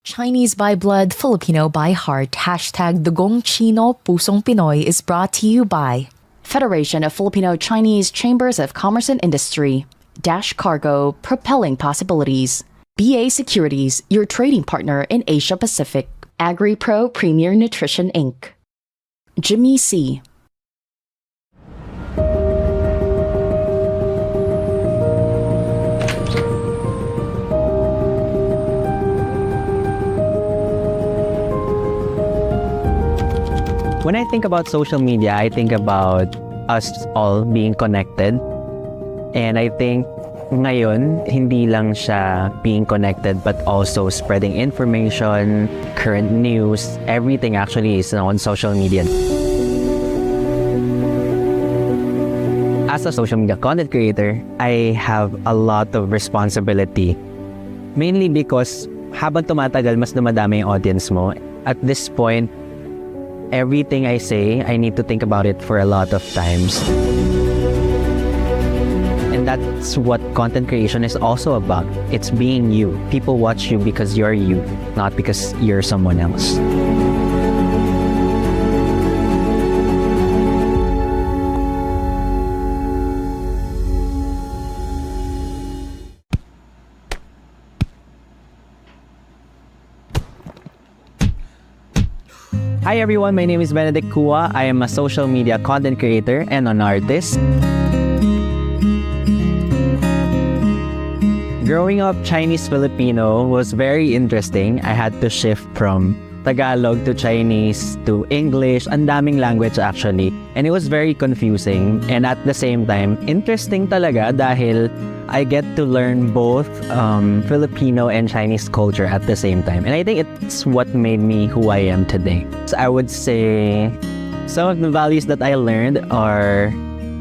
Chinese by blood, Filipino by heart, #Dugong Chino, Pusong Pinoy is brought to you by Federation of Filipino-Chinese Chambers of Commerce and Industry, Dash Cargo, propelling possibilities, BA Securities, your trading partner in Asia Pacific, AgriPro Premier Nutrition Inc., Jimmy C. When I think about social media, I think about us all being connected. And I think ngayon, hindi lang siya being connected but also spreading information, current news, everything actually is on social media. As a social media content creator, I have a lot of responsibility. Mainly because habang tumatagal, mas dumadami yung audience mo. At this point, everything I say, I need to think about it for a lot of times. And that's what content creation is also about. It's being you. People watch you because you're you, not because you're someone else. Hi everyone, my name is Benedict Cua. I am a social media content creator and an artist. Growing up Chinese Filipino was very interesting. I had to shift from Tagalog to Chinese to English. Ang daming language actually. And it was very confusing. And at the same time, interesting talaga dahil I get to learn both Filipino and Chinese culture at the same time. And I think it's what made me who I am today. So I would say some of the values that I learned are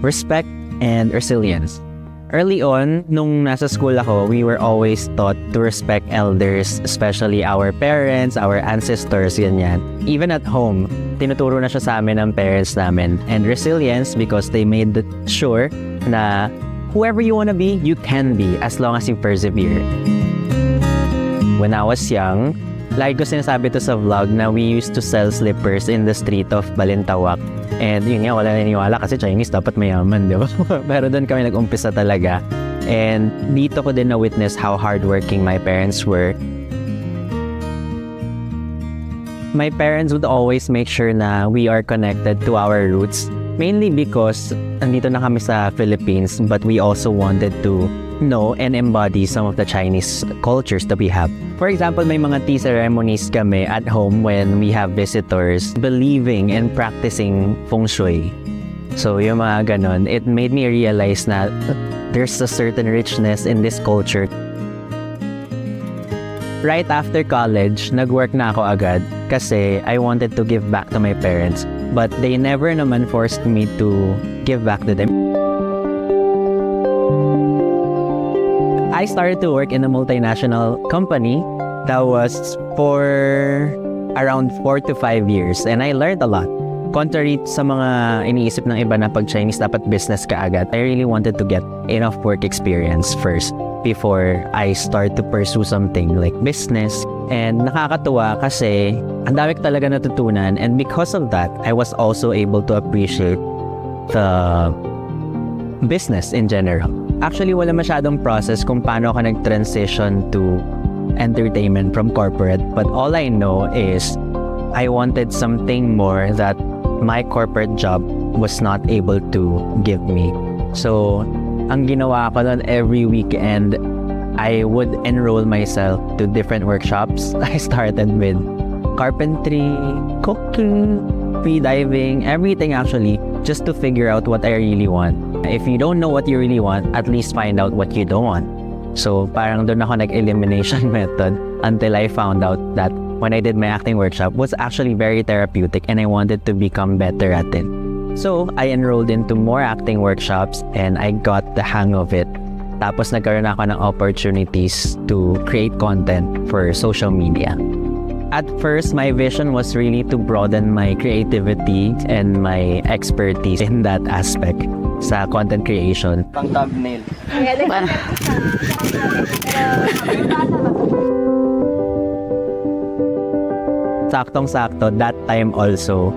respect and resilience. Early on, nung nasa school ako, we were always taught to respect elders, especially our parents, our ancestors, ganyan. Even at home, tinuturo na siya sa amin ng parents namin. And resilience because they made sure na whoever you want to be, you can be as long as you persevere. When I was young, like ko sinasabi to sa vlog na we used to sell slippers in the street of Balintawak. And yun nga, wala naniwala kasi Chinese dapat mayaman, di ba? Pero doon kami nag-umpisa talaga. And dito ko din na-witness how hardworking my parents were. My parents would always make sure na we are connected to our roots. Mainly because andito na kami sa Philippines, but we also wanted to know and embody some of the Chinese cultures that we have. For example, may mga tea ceremonies kami at home when we have visitors believing and practicing feng shui. So yung mga ganon, it made me realize na there's a certain richness in this culture. Right after college, nag-work na ako agad kasi I wanted to give back to my parents. But they never naman forced me to give back to them. I started to work in a multinational company that was for around 4 to 5 years and I learned a lot. Contrary sa mga iniisip ng iba na pag Chinese dapat business ka agad, I really wanted to get enough work experience first before I start to pursue something like business. And nakakatuwa kasi ang dami ko talaga natutunan and because of that, I was also able to appreciate the business in general. Actually, wala masyadong process kung paano ako nag-transition to entertainment from corporate. But all I know is I wanted something more that my corporate job was not able to give me. So, ang ginawa ko nun every weekend, I would enroll myself to different workshops. I started with carpentry, cooking, freediving, everything actually, just to figure out what I really want. If you don't know what you really want, at least find out what you don't want. So parang doon ako nag-elimination method until I found out that when I did my acting workshop was actually very therapeutic and I wanted to become better at it. So I enrolled into more acting workshops and I got the hang of it. Tapos nagkaroon ako ng opportunities to create content for social media. At first, my vision was really to broaden my creativity and my expertise in that aspect sa content creation. Pang thumbnail. saktong-sakto, that time also,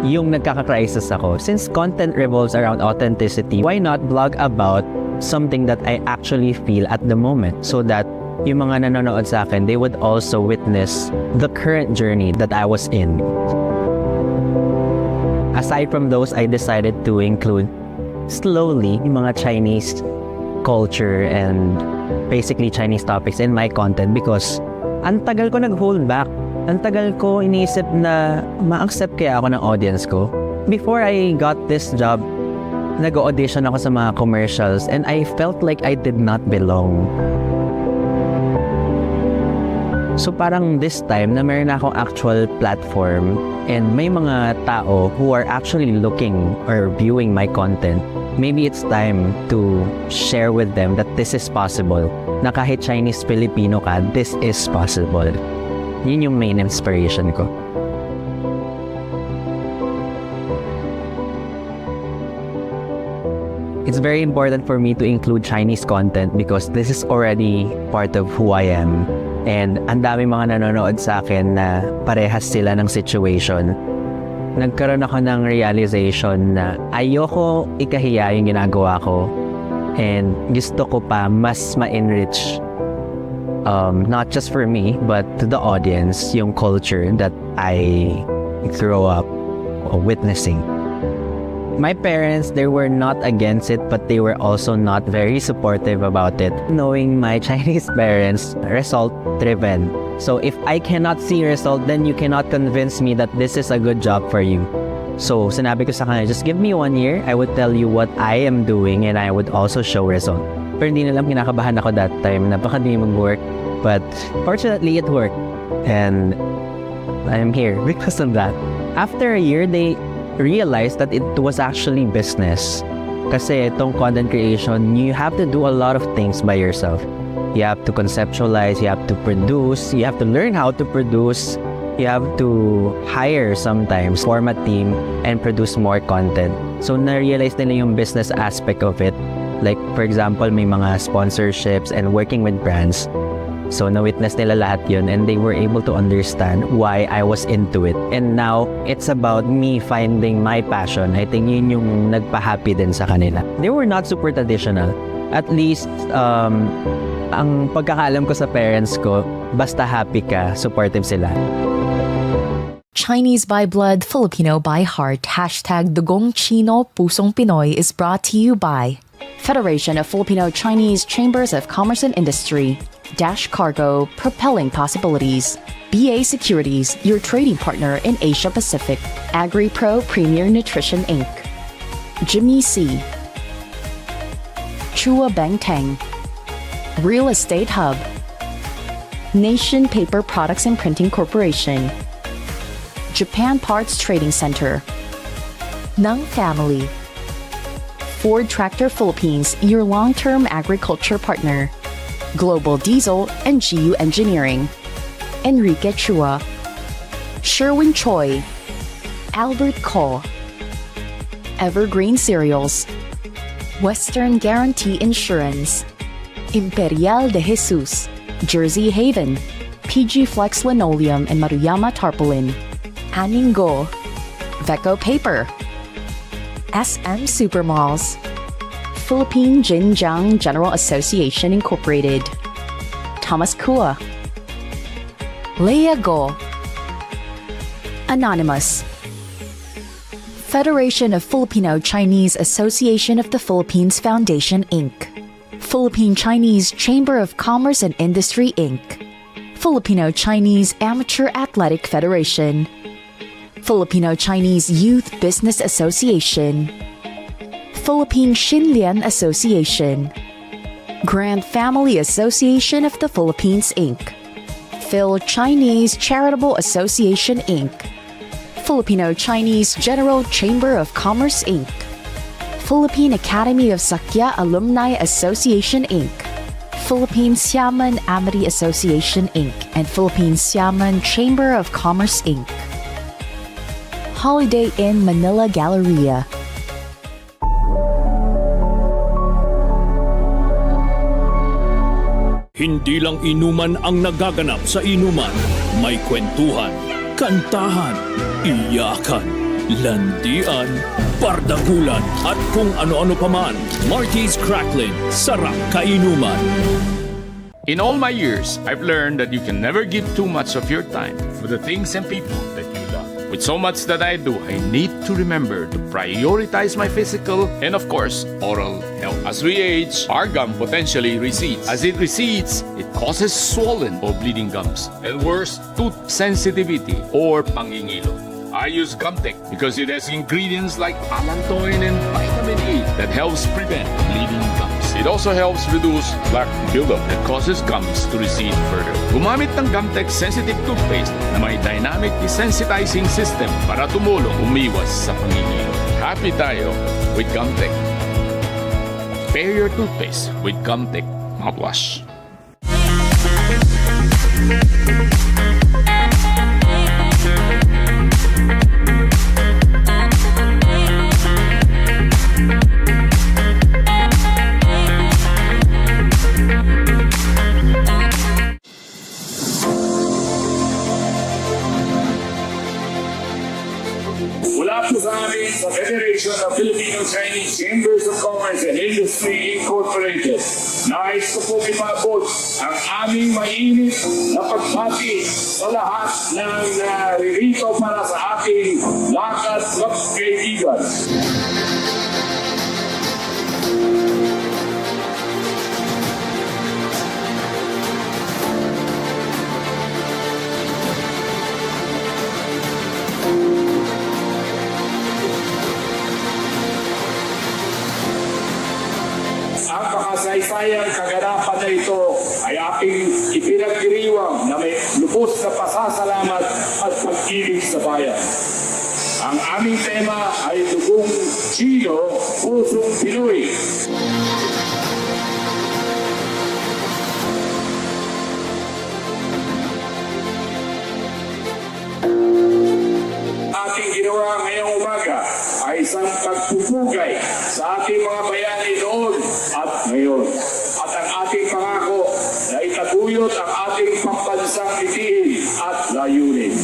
yung nagkaka-crisis ako. Since content revolves around authenticity, why not blog about something that I actually feel at the moment so that yung mga nanonood sa akin, they would also witness the current journey that I was in. Aside from those, I decided to include slowly yung mga Chinese culture and basically Chinese topics in my content because ang tagal ko nag-hold back. Ang tagal ko iniisip na ma-accept kaya ako ng audience ko. Before I got this job, nag-audition ako sa mga commercials and I felt like I did not belong. So parang this time na meron akong actual platform and may mga tao who are actually looking or viewing my content, maybe it's time to share with them that this is possible. Na kahit Chinese Filipino ka, this is possible. Yun yung main inspiration ko. It's very important for me to include Chinese content because this is already part of who I am. And ang dami mga nanonood sa akin na parehas sila ng situation. Nagkaroon ako ng realization na ayoko ikahiya yung ginagawa ko. And gusto ko pa mas ma-enrich not just for me, but to the audience, yung culture that I grew up witnessing. My parents, they were not against it, but they were also not very supportive about it. Knowing my Chinese parents, result-driven. So if I cannot see result, then you cannot convince me that this is a good job for you. So sinabi ko sa kanila, just give me 1 year, I would tell you what I am doing and I would also show result. Pero hindi nilang kinakabahan ako that time. Napakadami mag-work. But fortunately, it worked. And I'm here because of that. After a year, they realized that it was actually business. Kasi itong content creation, you have to do a lot of things by yourself. You have to conceptualize, you have to produce, you have to learn how to produce, you have to hire sometimes, form a team, and produce more content. So na-realize nila yung business aspect of it. Like, for example, may mga sponsorships and working with brands. So, na-witness nila lahat yun and they were able to understand why I was into it. And now, it's about me finding my passion. I think yun yung nagpa-happy din sa kanila. They were not super traditional. At least, ang pagkakaalam ko sa parents ko, basta happy ka, supportive sila. Chinese by blood, Filipino by heart. #Dugong Chino, Pusong Pinoy is brought to you by Federation of Filipino Chinese Chambers of Commerce and Industry, Dash Cargo, propelling possibilities, BA Securities, your trading partner in Asia Pacific, AgriPro Premier Nutrition Inc., Jimmy C., Chua Bangtang, Real Estate Hub, Nation Paper Products and Printing Corporation, Japan Parts Trading Center, Nung Family, Ford Tractor Philippines, your long-term agriculture partner, Global Diesel and GU Engineering, Benedict Cua, Sherwin Choi, Albert Ko, Evergreen Cereals, Western Guarantee Insurance, Imperial de Jesus, Jersey Haven, PG Flex Linoleum and Maruyama Tarpaulin, Aningo, Veco Paper, SM Supermalls, Philippine Jinjiang General Association Incorporated, Thomas Cua, Leia Go, Anonymous, Federation of Filipino Chinese Association of the Philippines Foundation Inc., Philippine Chinese Chamber of Commerce and Industry Inc., Filipino Chinese Amateur Athletic Federation, Filipino Chinese Youth Business Association, Philippine Xinlian Association, Grand Family Association of the Philippines Inc., Phil Chinese Charitable Association Inc., Filipino Chinese General Chamber of Commerce Inc., Philippine Academy of Sakya Alumni Association Inc., Philippine Xiamen Amity Association Inc., and Philippine Xiamen Chamber of Commerce Inc. Holiday Inn Manila Galleria. Hindi lang inuman ang nagaganap sa inuman, may kwentuhan, kantahan, iyakan, landian, bardagulan at kung ano-ano paman. Marty's Crackling, sarap kainuman. In all my years, I've learned that you can never give too much of your time for the things and people that you love. With so much that I do, I need to remember to prioritize my physical and, of course, oral health. As we age, our gum potentially recedes. As it recedes, it causes swollen or bleeding gums, and worse, tooth sensitivity or pangingilo. I use Gumtech because it has ingredients like allantoin and vitamin E that helps prevent bleeding gums. It also helps reduce plaque buildup that causes gums to recede further. Gumamit ng Gumtech Sensitive Toothpaste na may dynamic desensitizing system para tumulong umiwas sa pangingilo. Happy tayo with Gumtech. Pair your toothpaste with Gumtech mouthwash. Mula po sa amin sa Federation of Filipino Chinese Chambers of Commerce and Industry Incorporated, nais ko po ipabot ang aming mainit na pagbati sa lahat ng naririto para sa ating lakad magkaibigan. Ang makasaysayang kaganapan na ito ay ating ipinagdiriwang na may lubos na pasasalamat at pag-ibig sa bayan. Ang aming tema ay Dugong Chino, Pusong Pinoy. Ating ginawa ngayong umaga ay isang pagpupugay sa ating mga bayani noon at ngayon. At ang ating pangako na itaguyod ang ating pambansang litiin at layunin.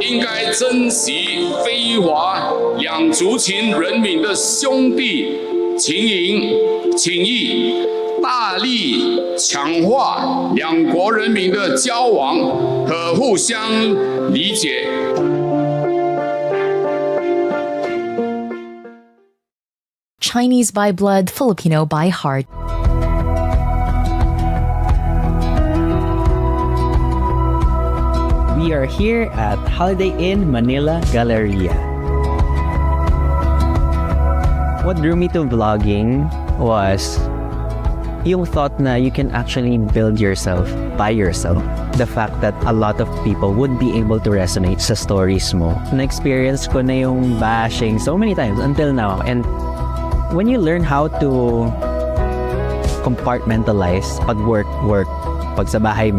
应该珍惜非华两族群人民的兄弟情谊，大力强化两国人民的交往和互相理解。Chinese by blood, Filipino by heart. We are here at Holiday Inn Manila Galleria. What drew me to vlogging was yung thought na you can actually build yourself by yourself. The fact that a lot of people would be able to resonate sa stories mo. Na-experience ko na yung bashing so many times until now. And when you learn how to compartmentalize pag work, pag sa bahay,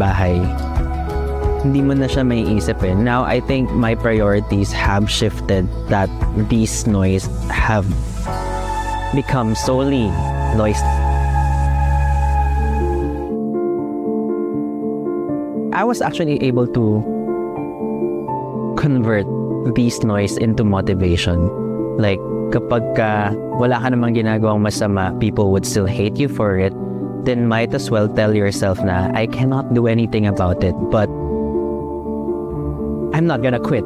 hindi mo na siya may isipin. Now, I think my priorities have shifted that these noise have become solely noise. I was actually able to convert these noise into motivation. Like, kapag wala ka namang ginagawang masama, people would still hate you for it, then might as well tell yourself na, I cannot do anything about it, but I'm not gonna quit.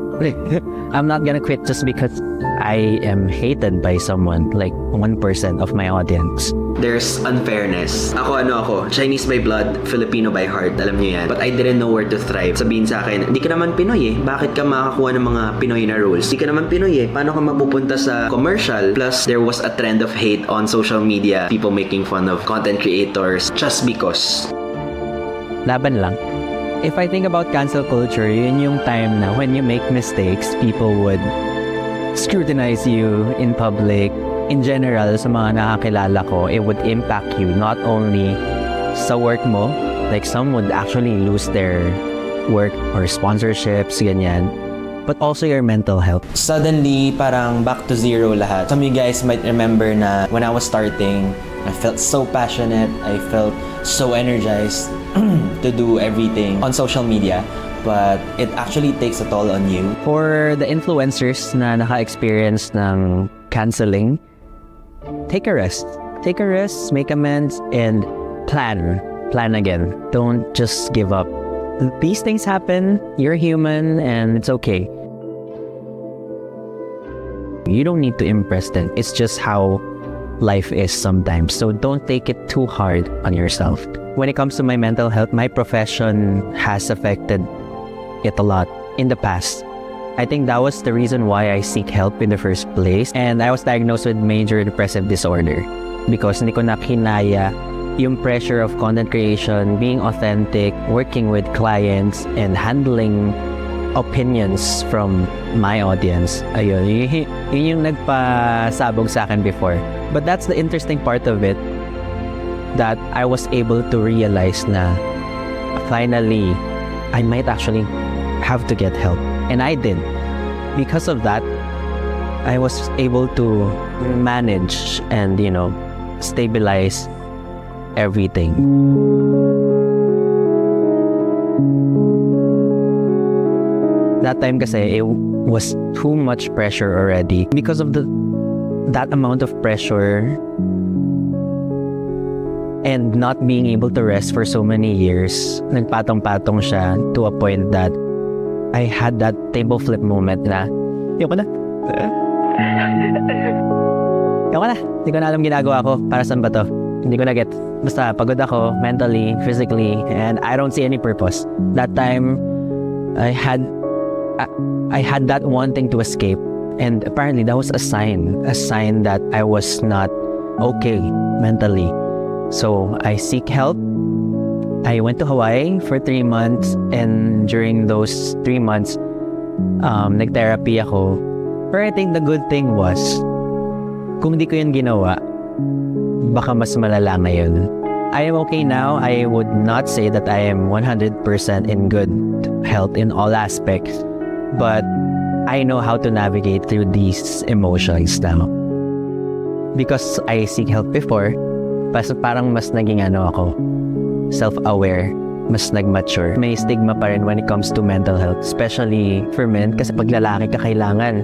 I'm not gonna quit just because I am hated by someone, like 1% of my audience. there's unfairness. Ako, Chinese by blood, Filipino by heart, alam niyo yan. But I didn't know where to thrive. Sabihin sa akin, hindi ka naman Pinoy eh. Bakit ka makakuha ng mga Pinoy na rules? Hindi ka naman Pinoy eh. Paano ka mapupunta sa commercial? Plus, there was a trend of hate on social media. People making fun of content creators just because. Laban lang. If I think about cancel culture, yun yung time na when you make mistakes, people would scrutinize you in public. In general, sa mga nakakilala ko, it would impact you not only sa work mo, like some would actually lose their work or sponsorships, ganyan, but also your mental health. Suddenly, parang back to zero lahat. Some of you guys might remember na when I was starting, I felt so passionate, I felt so energized to do everything on social media, but it actually takes a toll on you. For the influencers na naka-experience ng canceling, take a rest. Take a rest, make amends, and plan. Plan again. Don't just give up. These things happen, you're human, and it's okay. You don't need to impress them. It's just how life is sometimes. So don't take it too hard on yourself. When it comes to my mental health, my profession has affected it a lot in the past. I think that was the reason why I seek help in the first place. And I was diagnosed with major depressive disorder because hindi ko na kinaya yung pressure of content creation, being authentic, working with clients, and handling opinions from my audience. Ayun, yun yung nagpasabog sa akin before. But that's the interesting part of it, that I was able to realize na finally, I might actually have to get help. And I did. Because of that, I was able to manage and, stabilize everything. That time kasi, it was too much pressure already. Because of that amount of pressure and not being able to rest for so many years, nagpatong-patong siya to a point that I had that table flip moment na, Ayoko na. Hindi ko na alam ginagawa ko. Para saan ba to? Hindi ko na get. Basta pagod ako, mentally, physically, and I don't see any purpose. That time, I had that wanting to escape. And apparently, that was a sign that I was not okay mentally. So, I seek help. I went to Hawaii for 3 months, and during those 3 months, nag-therapy ako. But I think the good thing was, kung di ko yun ginawa, baka mas malala ngayon. I am okay now. I would not say that I am 100% in good health in all aspects, but I know how to navigate through these emotions now. Because I seek help before, parang mas naging ako, self-aware, mas nag-mature. May stigma pa rin when it comes to mental health, especially for men, kasi pag lalaki ka, kailangan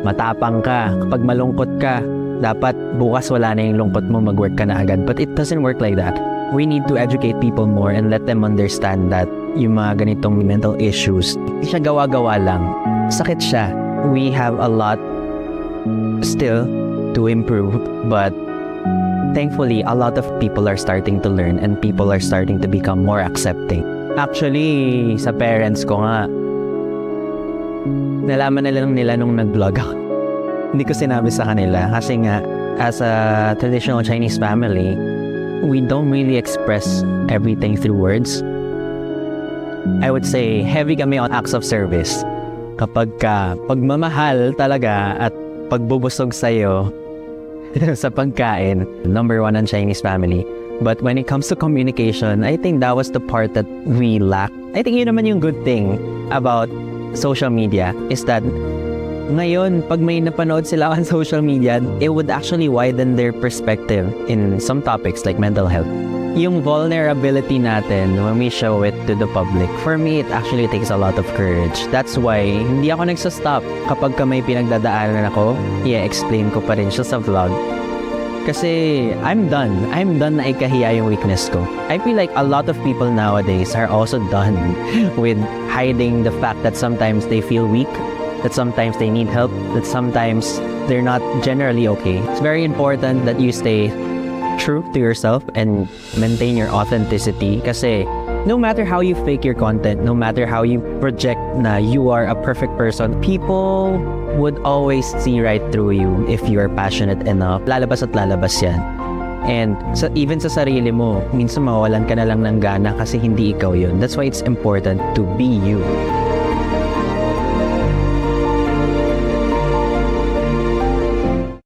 matapang ka. Kapag malungkot ka, dapat bukas wala na yung lungkot mo, mag-work ka na agad. But it doesn't work like that. We need to educate people more and let them understand that yung mga ganitong mental issues, hindi siya gawa-gawa lang. Sakit siya. We have a lot still to improve, but thankfully, a lot of people are starting to learn and people are starting to become more accepting. Actually, sa parents ko nga, nalaman nila nung nag-vlog ako. Hindi ko sinabi sa kanila kasi nga, as a traditional Chinese family, we don't really express everything through words. I would say, heavy kami on acts of service. Kapag pagmamahal talaga at pagbubusog sa'yo, sa pagkain, number one on Chinese family. But when it comes to communication, I think that was the part that we lack. I think yun naman yung good thing about social media is that ngayon, pag may napanood sila on social media, it would actually widen their perspective in some topics like mental health. Yung vulnerability natin when we show it to the public, for me, it actually takes a lot of courage. That's why, hindi ako nagsastop. Kapag may pinagdadaanan ako, i-explain ko pa rin siya sa vlog. Kasi, I'm done na ikahiya yung weakness ko. I feel like a lot of people nowadays are also done with hiding the fact that sometimes they feel weak, that sometimes they need help, that sometimes they're not generally okay. It's very important that you stay true to yourself and maintain your authenticity. Kasi no matter how you fake your content, no matter how you project na you are a perfect person, people would always see right through you if you are passionate enough. Lalabas at lalabas yan. And even sa sarili mo, minsan mawawalan ka na lang ng gana kasi hindi ikaw yun. That's why it's important to be you.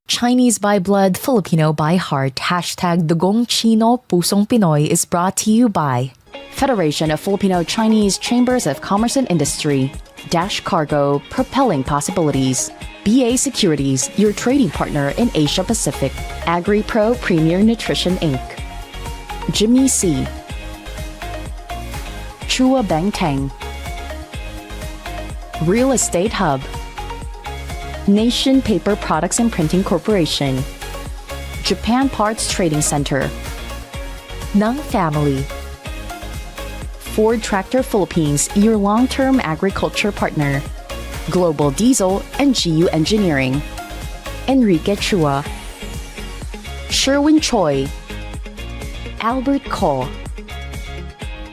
Chinese by blood, Filipino by heart. Hashtag Dugong Chino, Pusong Pinoy is brought to you by Federation of Filipino Chinese Chambers of Commerce and Industry, Dash Cargo, propelling possibilities. BA Securities, your trading partner in Asia Pacific. AgriPro Premier Nutrition Inc. Jimmy C. Chua Beng Teng. Real Estate Hub. Nation Paper Products and Printing Corporation. Japan Parts Trading Center. Nung Family. Ford Tractor Philippines, your long-term agriculture partner. Global Diesel and GU Engineering. Enrique Cua. Sherwin Choi. Albert Ko.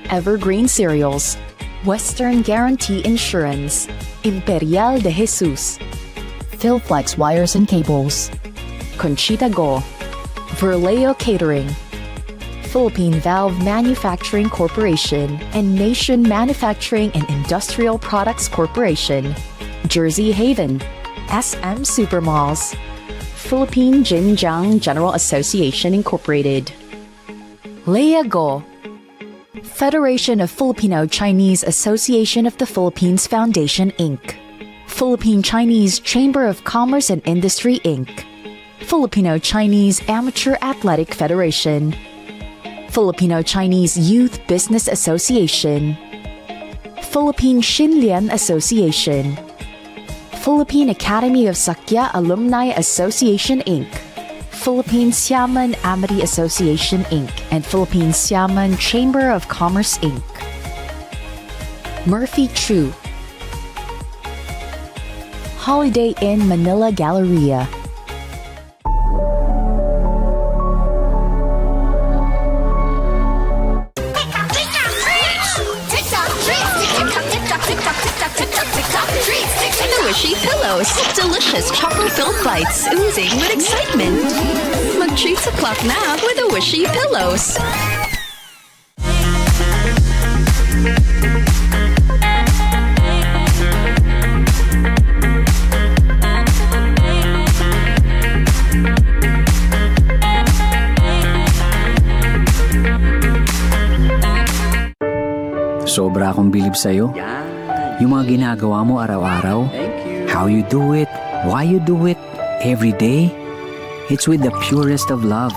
Evergreen Cereals. Western Guarantee Insurance. Imperial de Jesus. Philflex Wires and Cables. Conchita Go. Verleo Catering. Philippine Valve Manufacturing Corporation and Nation Manufacturing and Industrial Products Corporation. Jersey Haven. SM Supermalls. Philippine Jinjiang General Association Incorporated. Lea Go. Federation of Filipino Chinese Association of the Philippines Foundation Inc. Philippine Chinese Chamber of Commerce and Industry Inc. Filipino Chinese Amateur Athletic Federation. Filipino Chinese Youth Business Association. Philippine Xinlian Association. Philippine Academy of Sakya Alumni Association Inc. Philippine Xiamen Amity Association Inc. and Philippine Xiamen Chamber of Commerce Inc. Murphy Chu. Holiday Inn Manila Galleria. Wishy pillows. Delicious chocolate-filled bites oozing with excitement. Mag-treats o'clock na with a Wishy pillows. Sobra akong bilib sa'yo. Yung mga ginagawa mo araw-araw, how you do it, why you do it, every day, it's with the purest of love.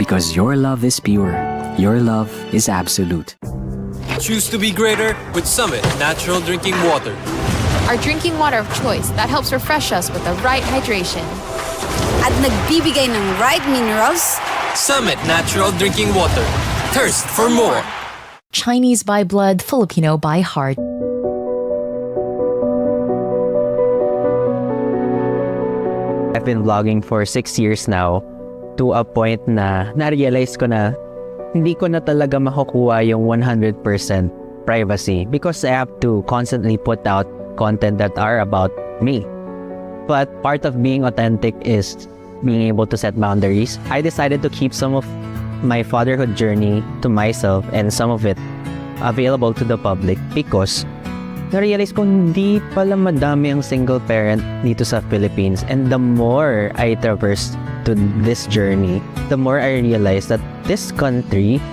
Because your love is pure. Your love is absolute. Choose to be greater with Summit Natural Drinking Water. Our drinking water of choice that helps refresh us with the right hydration. At nagbibigay ng right minerals. Summit Natural Drinking Water. Thirst for more. Chinese by blood, Filipino by heart. I've been vlogging for 6 years now, to a point na na-realize ko na hindi ko na talaga makukuha yung 100% privacy because I have to constantly put out content that are about me. But part of being authentic is being able to set boundaries. I decided to keep some of my fatherhood journey to myself and some of it available to the public because na-realize ko hindi pala madami ang single parent dito sa Philippines, and the more I traverse to this journey, the more I realize that this country,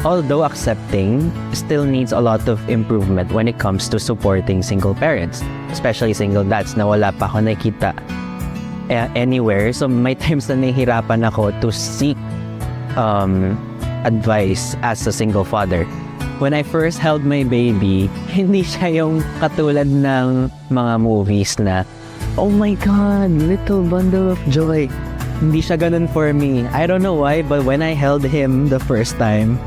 although accepting, still needs a lot of improvement when it comes to supporting single parents, especially single dads na wala pa ako nakita anywhere. So may times na nahihirapan ako to seek advice as a single father. When I first held my baby, hindi siya yung katulad ng mga movies na, oh my God, little bundle of joy. Hindi siya ganun for me. I don't know why, but when I held him the first time,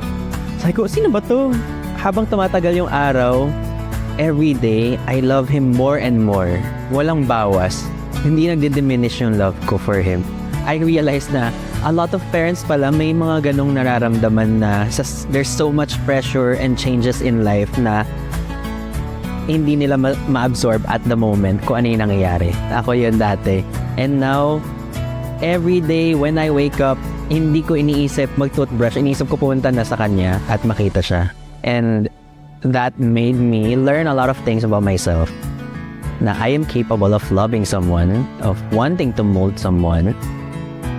sabi ko, sino ba to? Habang tumatagal yung araw, every day, I love him more and more. Walang bawas. Hindi nagdi-diminish yung love ko for him. I realized na a lot of parents pala may mga ganong nararamdaman na there's so much pressure and changes in life na hindi nila ma-absorb at the moment kung ano yung nangyayari. Ako yun dati. And now, every day when I wake up, hindi ko iniisip mag-toothbrush. Iniisip ko pumunta na sa kanya at makita siya. And that made me learn a lot of things about myself. Na I am capable of loving someone, of wanting to mold someone,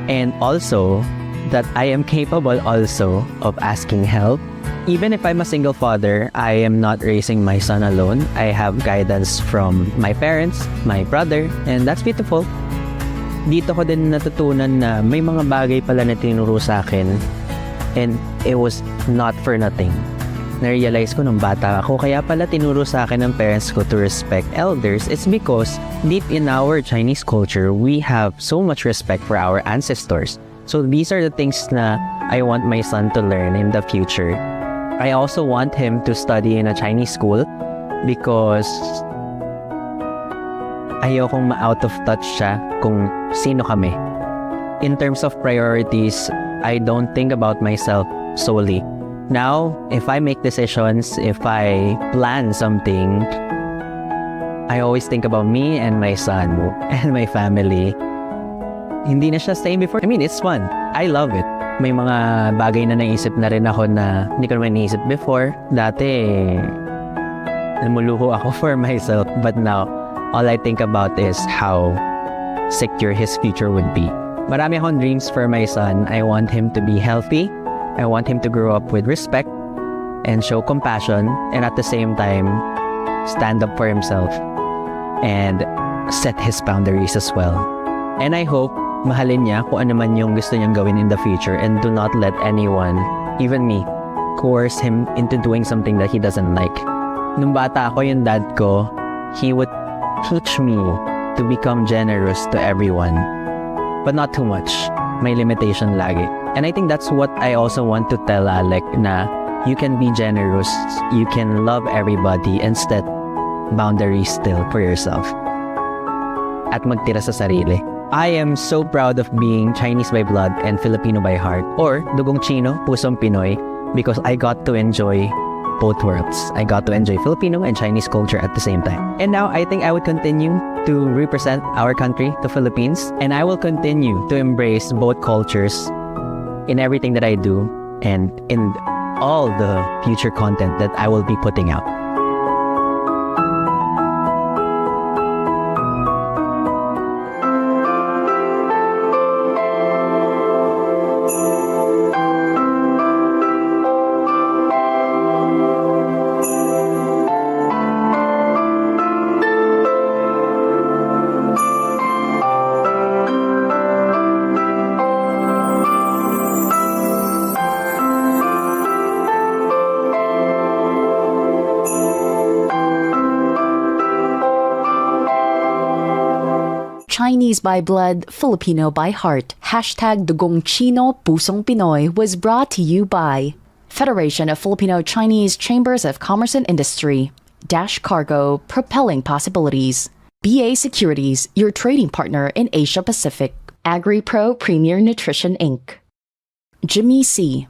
and also that I am capable also of asking help. Even if I'm a single father, I am not raising my son alone. I have guidance from my parents, my brother, and that's beautiful. Dito ko din natutunan na may mga bagay pala na tinuro sa akin, and it was not for nothing. Na-realize ko nung bata ako, kaya pala tinuro sa akin ng parents ko to respect elders. It's because deep in our Chinese culture, we have so much respect for our ancestors. So these are the things na I want my son to learn in the future. I also want him to study in a Chinese school because ayokong ma-out of touch siya kung sino kami. In terms of priorities, I don't think about myself solely. Now, if I make decisions, if I plan something, I always think about me and my son and my family. Hindi na siya same before. I mean, it's fun. I love it. May mga bagay na naisip na rin ako na hindi ko naman naisip before. Dati, namuluho ako for myself. But now, all I think about is how secure his future would be. Marami akong dreams for my son. I want him to be healthy. I want him to grow up with respect and show compassion, and at the same time, stand up for himself and set his boundaries as well. And I hope mahalin niya kung ano man yung gusto niyang gawin in the future, and do not let anyone, even me, coerce him into doing something that he doesn't like. Nung bata ako, yung dad ko, he would teach me to become generous to everyone, but not too much. May limitation lagi. And I think that's what I also want to tell Alec, na you can be generous, you can love everybody, and set boundaries still for yourself. At magtira sa sarili. I am so proud of being Chinese by blood and Filipino by heart, or dugong Chino, pusong Pinoy, because I got to enjoy both worlds. I got to enjoy Filipino and Chinese culture at the same time. And now I think I would continue to represent our country, the Philippines, and I will continue to embrace both cultures in everything that I do and in all the future content that I will be putting out. Chinese by blood, Filipino by heart. Hashtag Dugong Chino, Pusong Pinoy was brought to you by Federation of Filipino Chinese Chambers of Commerce and Industry. Dash Cargo, propelling possibilities. BA Securities, your trading partner in Asia Pacific. AgriPro Premier Nutrition Inc. Jimmy C.